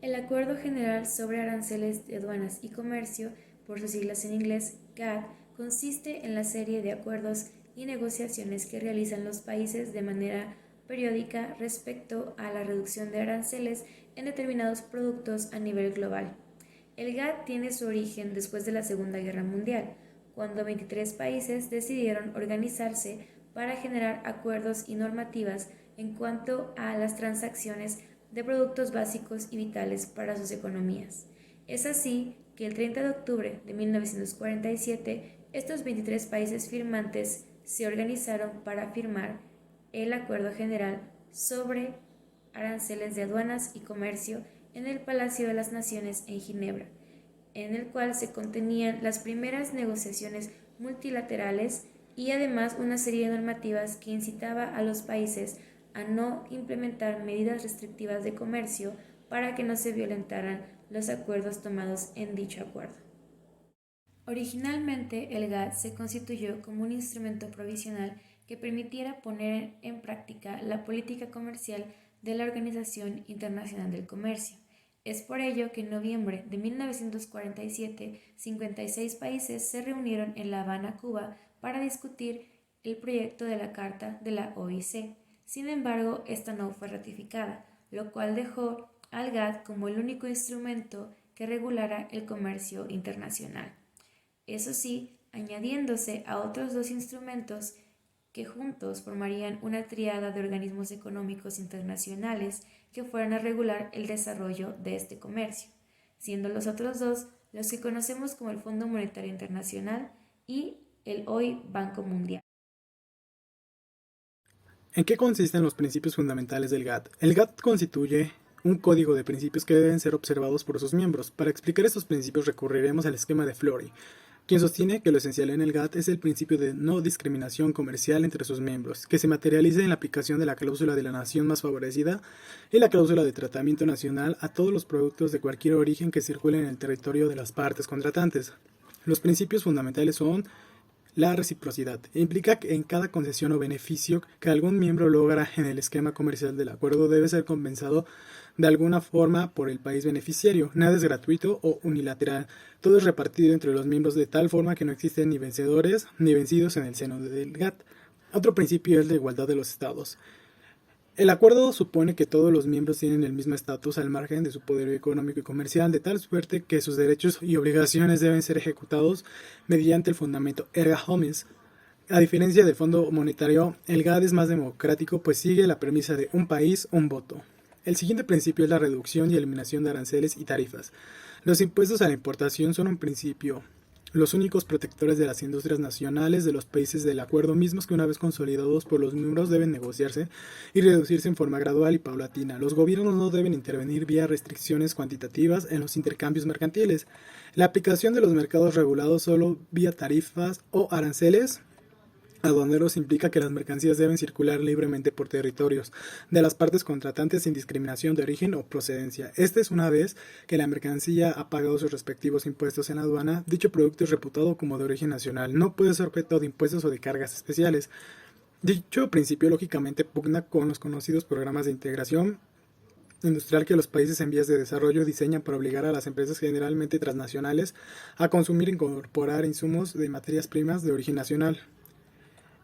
El Acuerdo General sobre Aranceles de Aduanas y Comercio, por sus siglas en inglés GATT, consiste en la serie de acuerdos y negociaciones que realizan los países de manera periódica respecto a la reducción de aranceles en determinados productos a nivel global. El GATT tiene su origen después de la Segunda Guerra Mundial, cuando 23 países decidieron organizarse para generar acuerdos y normativas en cuanto a las transacciones de productos básicos y vitales para sus economías. Es así que el 30 de octubre de 1947, estos 23 países firmantes se organizaron para firmar el Acuerdo General sobre Aranceles de Aduanas y Comercio en el Palacio de las Naciones en Ginebra, en el cual se contenían las primeras negociaciones multilaterales y además una serie de normativas que incitaba a los países a no implementar medidas restrictivas de comercio para que no se violentaran los acuerdos tomados en dicho acuerdo. Originalmente, el GATT se constituyó como un instrumento provisional que permitiera poner en práctica la política comercial de la Organización Internacional del Comercio. Es por ello que en noviembre de 1947, 56 países se reunieron en La Habana, Cuba, para discutir el proyecto de la Carta de la OIC. Sin embargo, esta no fue ratificada, lo cual dejó al GATT como el único instrumento que regulara el comercio internacional. Eso sí, añadiéndose a otros dos instrumentos que juntos formarían una tríada de organismos económicos internacionales que fueran a regular el desarrollo de este comercio, siendo los otros dos los que conocemos como el Fondo Monetario Internacional y el hoy Banco Mundial. ¿En qué consisten los principios fundamentales del GATT? El GATT constituye un código de principios que deben ser observados por sus miembros. Para explicar estos principios recurriremos al esquema de Flory, quien sostiene que lo esencial en el GATT es el principio de no discriminación comercial entre sus miembros, que se materializa en la aplicación de la cláusula de la nación más favorecida y la cláusula de tratamiento nacional a todos los productos de cualquier origen que circulen en el territorio de las partes contratantes. Los principios fundamentales son la reciprocidad. Implica que en cada concesión o beneficio que algún miembro logra en el esquema comercial del acuerdo debe ser compensado de alguna forma por el país beneficiario. Nada es gratuito o unilateral. Todo es repartido entre los miembros de tal forma que no existen ni vencedores ni vencidos en el seno del GATT. Otro principio es la igualdad de los estados. El acuerdo supone que todos los miembros tienen el mismo estatus al margen de su poder económico y comercial, de tal suerte que sus derechos y obligaciones deben ser ejecutados mediante el fundamento erga omnes. A diferencia del Fondo Monetario, el GATT es más democrático, pues sigue la premisa de un país, un voto. El siguiente principio es la reducción y eliminación de aranceles y tarifas. Los impuestos a la importación son un principio, los únicos protectores de las industrias nacionales de los países del acuerdo, mismos que una vez consolidados por los miembros deben negociarse y reducirse en forma gradual y paulatina. Los gobiernos no deben intervenir vía restricciones cuantitativas en los intercambios mercantiles. La aplicación de los mercados regulados solo vía tarifas o aranceles aduaneros implica que las mercancías deben circular libremente por territorios de las partes contratantes sin discriminación de origen o procedencia. Esta es una vez que la mercancía ha pagado sus respectivos impuestos en aduana, dicho producto es reputado como de origen nacional. No puede ser objeto de impuestos o de cargas especiales. Dicho principio lógicamente pugna con los conocidos programas de integración industrial que los países en vías de desarrollo diseñan para obligar a las empresas generalmente transnacionales a consumir e incorporar insumos de materias primas de origen nacional.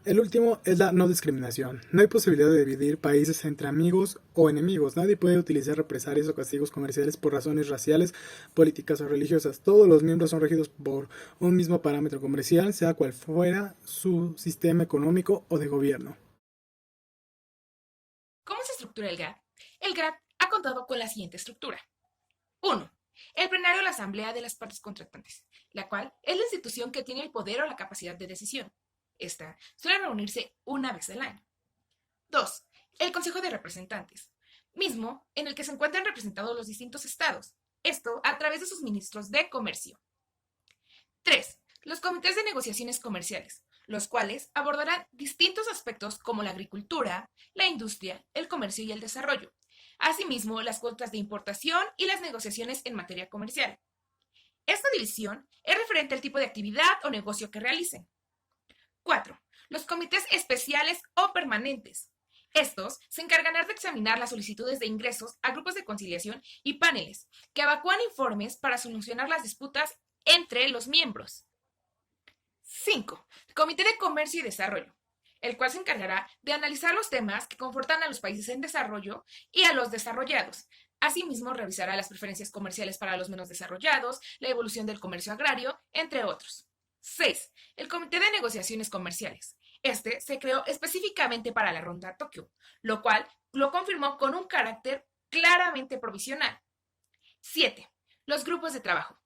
El último es la no discriminación. No hay posibilidad de dividir países entre amigos o enemigos. Nadie puede utilizar represalias o castigos comerciales por razones raciales, políticas o religiosas. Todos los miembros son regidos por un mismo parámetro comercial, sea cual fuera su sistema económico o de gobierno. ¿Cómo se estructura el GATT? El GATT ha contado con la siguiente estructura. 1. El plenario de la Asamblea de las Partes Contratantes, la cual es la institución que tiene el poder o la capacidad de decisión. Esta suele reunirse una vez al año. 2. El Consejo de Representantes, mismo en el que se encuentran representados los distintos estados, esto a través de sus ministros de comercio. 3. Los comités de negociaciones comerciales, los cuales abordarán distintos aspectos como la agricultura, la industria, el comercio y el desarrollo. Asimismo, las cuotas de importación y las negociaciones en materia comercial. Esta división es referente al tipo de actividad o negocio que realicen. 4. Los comités especiales o permanentes. Estos se encargarán de examinar las solicitudes de ingresos a grupos de conciliación y paneles que evacúan informes para solucionar las disputas entre los miembros. 5. Comité de Comercio y Desarrollo, el cual se encargará de analizar los temas que confortan a los países en desarrollo y a los desarrollados. Asimismo, revisará las preferencias comerciales para los menos desarrollados, la evolución del comercio agrario, entre otros. 6. El Comité de Negociaciones Comerciales. Este se creó específicamente para la Ronda Tokio, lo cual lo confirmó con un carácter claramente provisional. 7. Los grupos de trabajo,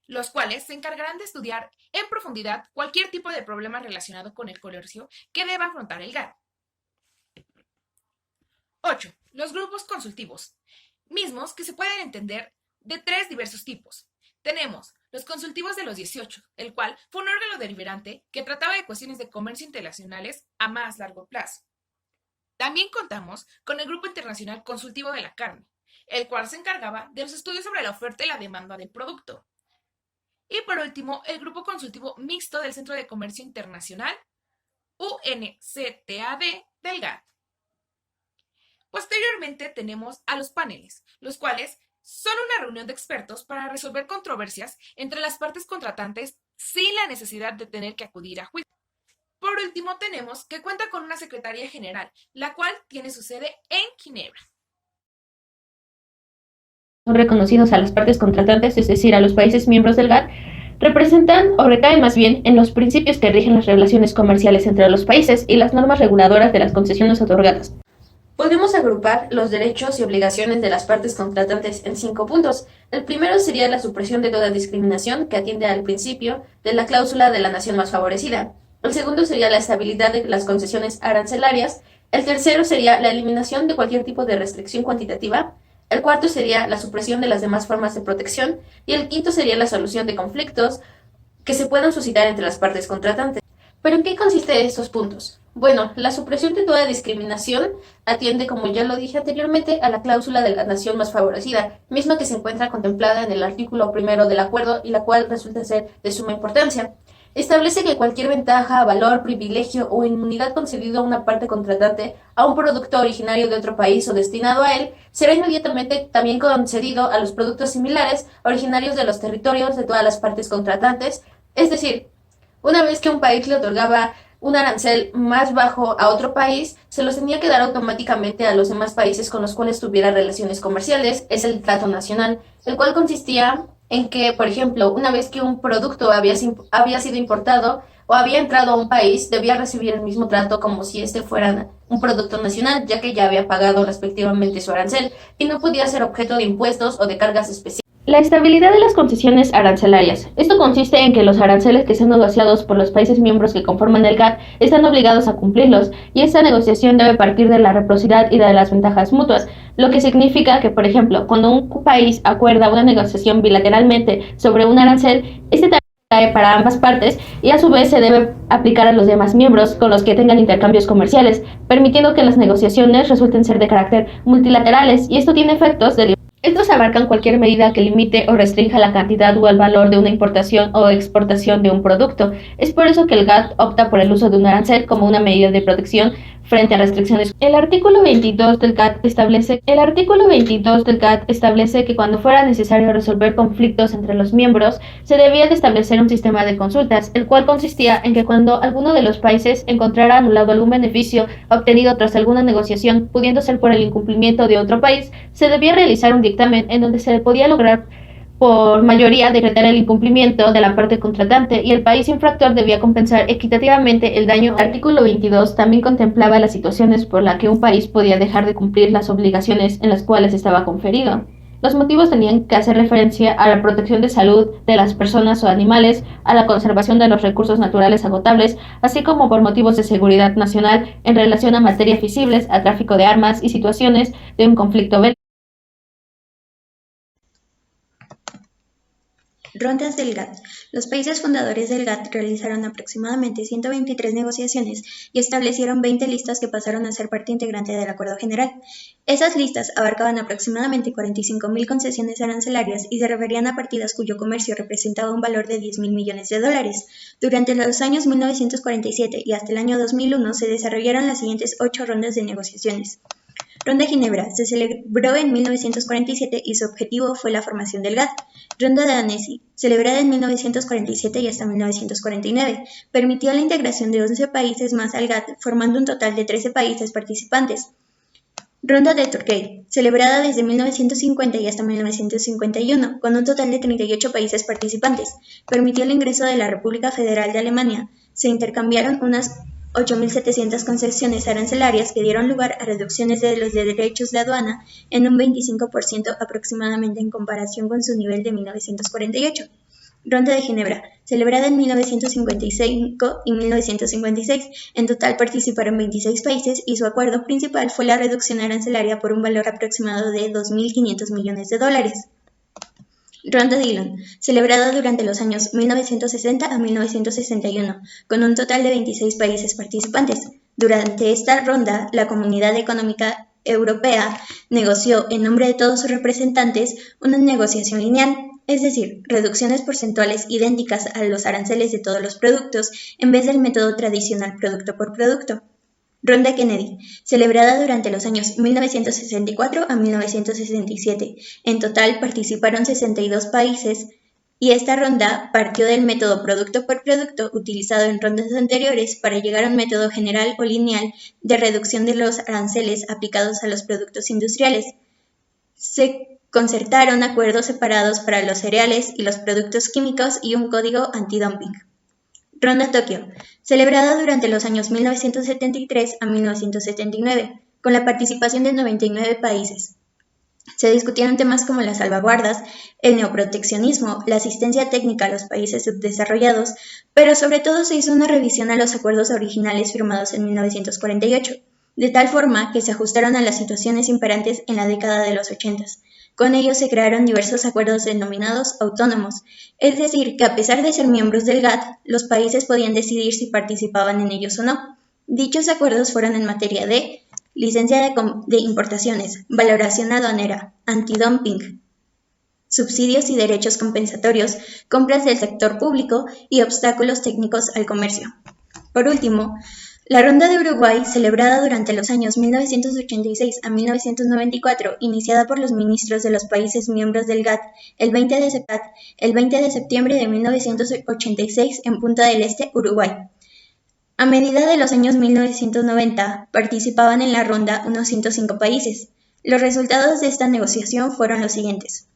los cuales se encargarán de estudiar en profundidad cualquier tipo de problema relacionado con el comercio que deba afrontar el GATT. 8. Los grupos consultivos, mismos que se pueden entender de tres diversos tipos. Tenemos los consultivos de los 18, el cual fue un órgano deliberante que trataba de cuestiones de comercio internacionales a más largo plazo. También contamos con el Grupo Internacional Consultivo de la Carne, el cual se encargaba de los estudios sobre la oferta y la demanda del producto. Y por último, el Grupo Consultivo Mixto del Centro de Comercio Internacional, UNCTAD del GATT. Posteriormente tenemos a los paneles, los cuales son una reunión de expertos para resolver controversias entre las partes contratantes sin la necesidad de tener que acudir a juicio. Por último, tenemos que cuenta con una Secretaría General, la cual tiene su sede en Ginebra. Son reconocidos a las partes contratantes, es decir, a los países miembros del GATT, representan o recaen más bien en los principios que rigen las relaciones comerciales entre los países y las normas reguladoras de las concesiones otorgadas. Podemos agrupar los derechos y obligaciones de las partes contratantes en 5 puntos. El primero sería la supresión de toda discriminación, que atiende al principio de la cláusula de la nación más favorecida. El segundo sería la estabilidad de las concesiones arancelarias. El tercero sería la eliminación de cualquier tipo de restricción cuantitativa. El cuarto sería la supresión de las demás formas de protección. Y el quinto sería la solución de conflictos que se puedan suscitar entre las partes contratantes. ¿Pero en qué consisten estos puntos? Bueno, la supresión de toda discriminación atiende, como ya lo dije anteriormente, a la cláusula de la nación más favorecida, misma que se encuentra contemplada en el artículo 1 del acuerdo y la cual resulta ser de suma importancia. Establece que cualquier ventaja, valor, privilegio o inmunidad concedido a una parte contratante a un producto originario de otro país o destinado a él, será inmediatamente también concedido a los productos similares originarios de los territorios de todas las partes contratantes, es decir, una vez que un país le otorgaba un arancel más bajo a otro país, se los tenía que dar automáticamente a los demás países con los cuales tuviera relaciones comerciales. Es el trato nacional, el cual consistía en que, por ejemplo, una vez que un producto había sido importado o había entrado a un país, debía recibir el mismo trato como si este fuera un producto nacional, ya que ya había pagado respectivamente su arancel y no podía ser objeto de impuestos o de cargas especiales. La estabilidad de las concesiones arancelarias. Esto consiste en que los aranceles que sean negociados por los países miembros que conforman el GATT están obligados a cumplirlos, y esta negociación debe partir de la reciprocidad y de las ventajas mutuas, lo que significa que, por ejemplo, cuando un país acuerda una negociación bilateralmente sobre un arancel, este cae para ambas partes y a su vez se debe aplicar a los demás miembros con los que tengan intercambios comerciales, permitiendo que las negociaciones resulten ser de carácter multilaterales, y esto tiene efectos de Estos abarcan cualquier medida que limite o restrinja la cantidad o el valor de una importación o exportación de un producto. Es por eso que el GATT opta por el uso de un arancel como una medida de protección frente a restricciones. El artículo 22 del GATT establece que cuando fuera necesario resolver conflictos entre los miembros, se debía de establecer un sistema de consultas, el cual consistía en que cuando alguno de los países encontrara anulado algún beneficio obtenido tras alguna negociación, pudiendo ser por el incumplimiento de otro país, se debía realizar un dictamen en donde se podía lograr por mayoría decretar el incumplimiento de la parte contratante, y el país infractor debía compensar equitativamente el daño. El artículo 22 también contemplaba las situaciones por las que un país podía dejar de cumplir las obligaciones en las cuales estaba conferido. Los motivos tenían que hacer referencia a la protección de salud de las personas o animales, a la conservación de los recursos naturales agotables, así como por motivos de seguridad nacional en relación a materias fisibles, a tráfico de armas y situaciones de un conflicto bélico. Rondas del GATT. Los países fundadores del GATT realizaron aproximadamente 123 negociaciones y establecieron 20 listas que pasaron a ser parte integrante del Acuerdo General. Esas listas abarcaban aproximadamente 45.000 concesiones arancelarias y se referían a partidas cuyo comercio representaba un valor de 10.000 millones de dólares. Durante los años 1947 y hasta el año 2001 se desarrollaron las siguientes 8 rondas de negociaciones. Ronda de Ginebra se celebró en 1947 y su objetivo fue la formación del GATT. Ronda de Annecy, celebrada en 1947 y hasta 1949, permitió la integración de 11 países más al GATT, formando un total de 13 países participantes. Ronda de Torquay, celebrada desde 1950 y hasta 1951, con un total de 38 países participantes, permitió el ingreso de la República Federal de Alemania. Se intercambiaron unas 8.700 concesiones arancelarias que dieron lugar a reducciones de los derechos de aduana en un 25% aproximadamente en comparación con su nivel de 1948. Ronda de Ginebra, celebrada en 1955 y 1956. En total participaron 26 países y su acuerdo principal fue la reducción arancelaria por un valor aproximado de 2.500 millones de dólares. Ronda de Dillon, celebrada durante los años 1960 a 1961, con un total de 26 países participantes. Durante esta ronda, la Comunidad Económica Europea negoció, en nombre de todos sus representantes, una negociación lineal, es decir, reducciones porcentuales idénticas a los aranceles de todos los productos, en vez del método tradicional producto por producto. Ronda Kennedy, celebrada durante los años 1964 a 1967. En total participaron 62 países y esta ronda partió del método producto por producto utilizado en rondas anteriores para llegar a un método general o lineal de reducción de los aranceles aplicados a los productos industriales. Se concertaron acuerdos separados para los cereales y los productos químicos y un código antidumping. Ronda Tokio, celebrada durante los años 1973 a 1979, con la participación de 99 países. Se discutieron temas como las salvaguardas, el neoproteccionismo, la asistencia técnica a los países subdesarrollados, pero sobre todo se hizo una revisión a los acuerdos originales firmados en 1948, de tal forma que se ajustaron a las situaciones imperantes en la década de los 80. Con ellos se crearon diversos acuerdos denominados autónomos, es decir, que a pesar de ser miembros del GATT, los países podían decidir si participaban en ellos o no. Dichos acuerdos fueron en materia de licencia de importaciones, valoración aduanera, antidumping, subsidios y derechos compensatorios, compras del sector público y obstáculos técnicos al comercio. Por último, la Ronda de Uruguay, celebrada durante los años 1986 a 1994, iniciada por los ministros de los países miembros del GATT el 20 de septiembre de 1986 en Punta del Este, Uruguay. A medida de los años 1990, participaban en la ronda unos 105 países. Los resultados de esta negociación fueron los siguientes.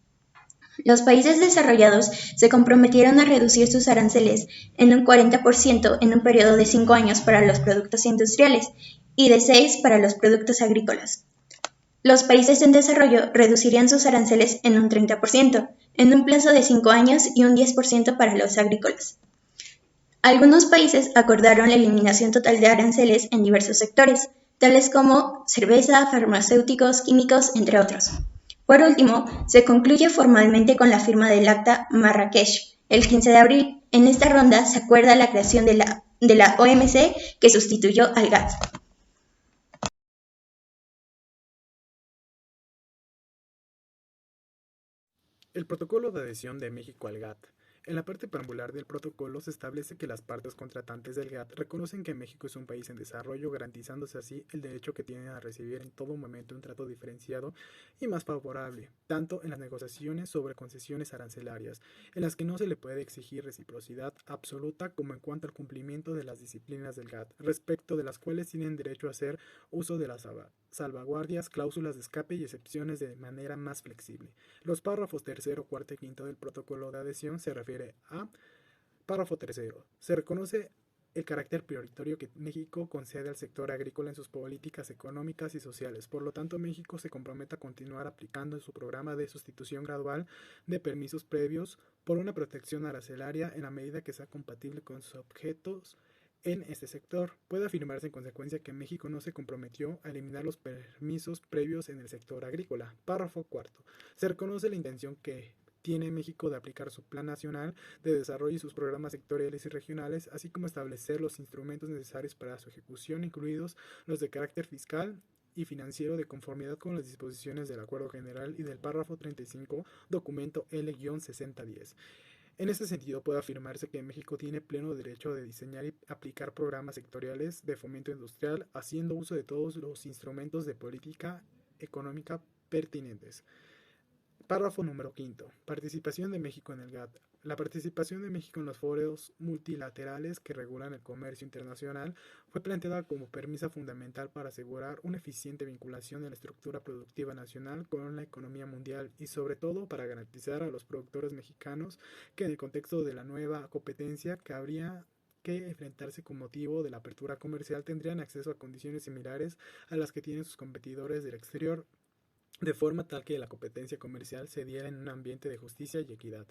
Los países desarrollados se comprometieron a reducir sus aranceles en un 40% en un periodo de 5 años para los productos industriales y de 6 para los productos agrícolas. Los países en desarrollo reducirían sus aranceles en un 30%, en un plazo de 5 años y un 10% para los agrícolas. Algunos países acordaron la eliminación total de aranceles en diversos sectores, tales como cerveza, farmacéuticos, químicos, entre otros. Por último, se concluye formalmente con la firma del Acta Marrakech el 15 de abril. En esta ronda se acuerda la creación de la OMC que sustituyó al GATT. El protocolo de adhesión de México al GATT. En la parte preambular del protocolo se establece que las partes contratantes del GATT reconocen que México es un país en desarrollo, garantizándose así el derecho que tienen a recibir en todo momento un trato diferenciado y más favorable, tanto en las negociaciones sobre concesiones arancelarias, en las que no se le puede exigir reciprocidad absoluta, como en cuanto al cumplimiento de las disciplinas del GATT, respecto de las cuales tienen derecho a hacer uso de las salvaguardias, cláusulas de escape y excepciones de manera más flexible. Los párrafos 3, 4 y 5 del protocolo de adhesión se refiere a párrafo 3. Se reconoce el carácter prioritario que México concede al sector agrícola en sus políticas económicas y sociales. Por lo tanto, México se compromete a continuar aplicando su programa de sustitución gradual de permisos previos por una protección arancelaria en la medida que sea compatible con sus objetos en este sector. Puede afirmarse en consecuencia que México no se comprometió a eliminar los permisos previos en el sector agrícola. Párrafo 4. Se reconoce la intención que tiene México de aplicar su Plan Nacional de Desarrollo y sus programas sectoriales y regionales, así como establecer los instrumentos necesarios para su ejecución, incluidos los de carácter fiscal y financiero de conformidad con las disposiciones del Acuerdo General y del párrafo 35, documento L-6010. En este sentido, puede afirmarse que México tiene pleno derecho de diseñar y aplicar programas sectoriales de fomento industrial, haciendo uso de todos los instrumentos de política económica pertinentes. Párrafo número 5. Participación de México en el GATT. La participación de México en los foros multilaterales que regulan el comercio internacional fue planteada como premisa fundamental para asegurar una eficiente vinculación de la estructura productiva nacional con la economía mundial y sobre todo para garantizar a los productores mexicanos que en el contexto de la nueva competencia que habría que enfrentarse con motivo de la apertura comercial tendrían acceso a condiciones similares a las que tienen sus competidores del exterior, de forma tal que la competencia comercial se diera en un ambiente de justicia y equidad.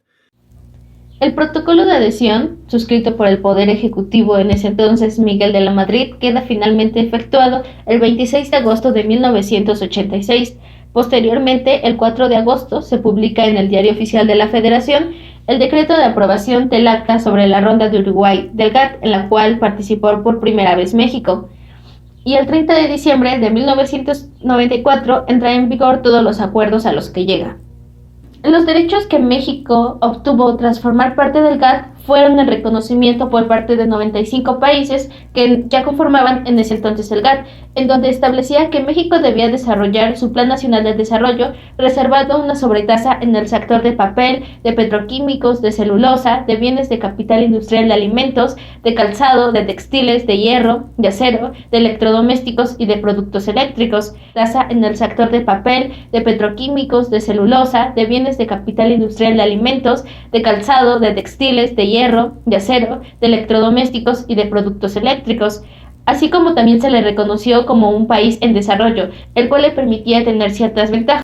El protocolo de adhesión, suscrito por el Poder Ejecutivo en ese entonces Miguel de la Madrid, queda finalmente efectuado el 26 de agosto de 1986. Posteriormente, el 4 de agosto, se publica en el Diario Oficial de la Federación el decreto de aprobación del acta sobre la ronda de Uruguay del GATT, en la cual participó por primera vez México. Y el 30 de diciembre de 1994 entra en vigor todos los acuerdos a los que llega. Los derechos que México obtuvo tras formar parte del GATT fueron el reconocimiento por parte de 95 países que ya conformaban en ese entonces el GATT, en donde establecía que México debía desarrollar su Plan Nacional de Desarrollo, reservando una sobretasa en el sector de papel, de petroquímicos, de celulosa, de bienes de capital industrial, de alimentos, de calzado, de textiles, de hierro, de acero, de electrodomésticos y de productos eléctricos, tasa en el sector de papel, de petroquímicos, de celulosa, de bienes de capital industrial, de alimentos, de calzado, de textiles, de hierro, de acero, de electrodomésticos y de productos eléctricos, así como también se le reconoció como un país en desarrollo, el cual le permitía tener ciertas ventajas.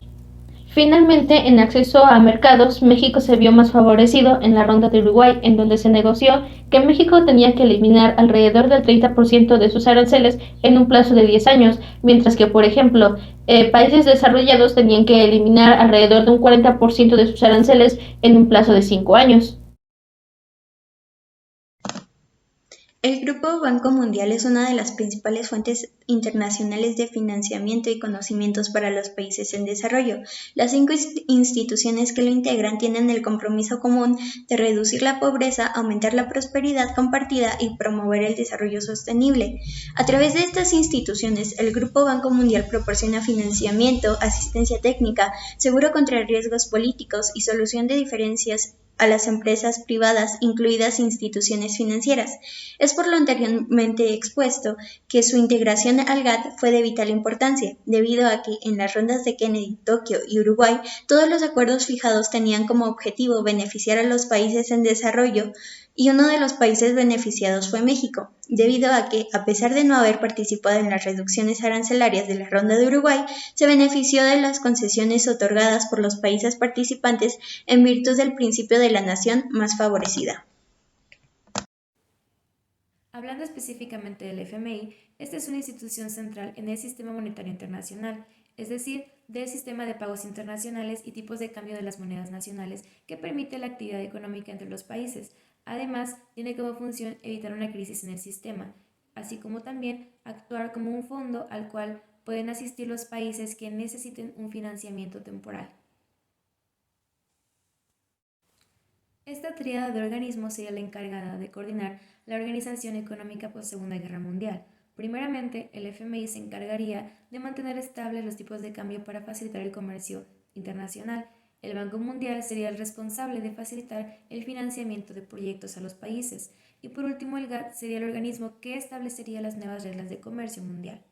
Finalmente, en acceso a mercados, México se vio más favorecido en la ronda de Uruguay, en donde se negoció que México tenía que eliminar alrededor del 30% de sus aranceles en un plazo de 10 años, mientras que, por ejemplo, países desarrollados tenían que eliminar alrededor de un 40% de sus aranceles en un plazo de 5 años. El Grupo Banco Mundial es una de las principales fuentes internacionales de financiamiento y conocimientos para los países en desarrollo. Las 5 instituciones que lo integran tienen el compromiso común de reducir la pobreza, aumentar la prosperidad compartida y promover el desarrollo sostenible. A través de estas instituciones, el Grupo Banco Mundial proporciona financiamiento, asistencia técnica, seguro contra riesgos políticos y solución de diferencias a las empresas privadas, incluidas instituciones financieras. Es por lo anteriormente expuesto que su integración al GATT fue de vital importancia, debido a que en las rondas de Kennedy, Tokio y Uruguay, todos los acuerdos fijados tenían como objetivo beneficiar a los países en desarrollo, y uno de los países beneficiados fue México, debido a que, a pesar de no haber participado en las reducciones arancelarias de la ronda de Uruguay, se benefició de las concesiones otorgadas por los países participantes en virtud del principio de la nación más favorecida. Hablando específicamente del FMI, esta es una institución central en el sistema monetario internacional, es decir, del sistema de pagos internacionales y tipos de cambio de las monedas nacionales que permite la actividad económica entre los países. Además, tiene como función evitar una crisis en el sistema, así como también actuar como un fondo al cual pueden asistir los países que necesiten un financiamiento temporal. Esta tríada de organismos sería la encargada de coordinar la organización económica post-Segunda Guerra Mundial. Primeramente, el FMI se encargaría de mantener estables los tipos de cambio para facilitar el comercio internacional. El Banco Mundial sería el responsable de facilitar el financiamiento de proyectos a los países. Y por último, el GATT sería el organismo que establecería las nuevas reglas de comercio mundial.